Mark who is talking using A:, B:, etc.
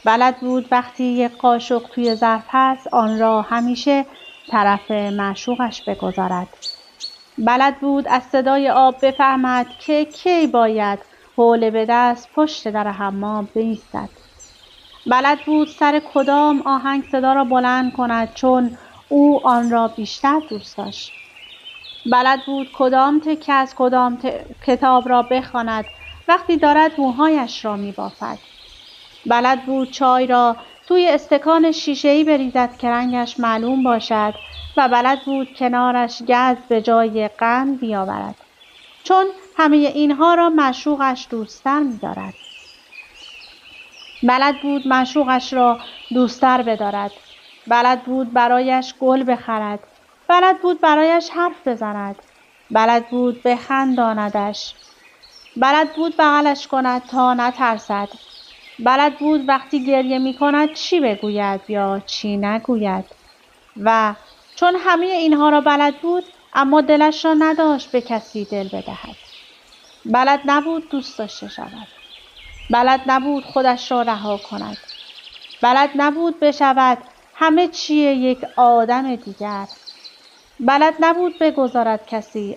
A: بلد بود وقتی یک قاشق توی ظرف هست آن را همیشه طرف معشوقش بگذارد. بلد بود از صدای آب بفهمد که کی باید حوله به دست پشت در حمام بایستد. بلد بود سر کدام آهنگ صدا را بلند کند چون او آن را بیشتر دوست داشت. بلد بود کدام تکه از کدام کتاب را بخواند وقتی دارد موهایش را می‌بافد. بلد بود چای را توی استکان شیشه‌ای بریزد که رنگش معلوم باشد و بلد بود کنارش گز به جای قند بیاورد چون همه اینها را معشوقش دوست‌تر می‌دارد. بلد بود معشوقش را دوست‌تر بدارد. بلد بود برایش گل بخرد. بلد بود برایش حرف بزند. بلد بود بخنداندش. بلد بود بغلش کند تا نترسد. بلد بود وقتی گریه می کند چی بگوید یا چی نگوید. و چون همه اینها را بلد بود اما دلش را نداشت به کسی دل بدهد. بلد نبود دوست داشته شود. بلد نبود خودش را رها کند. بلد نبود بشود همه چیه یک آدم دیگر. بلد نبود بگذارد کسی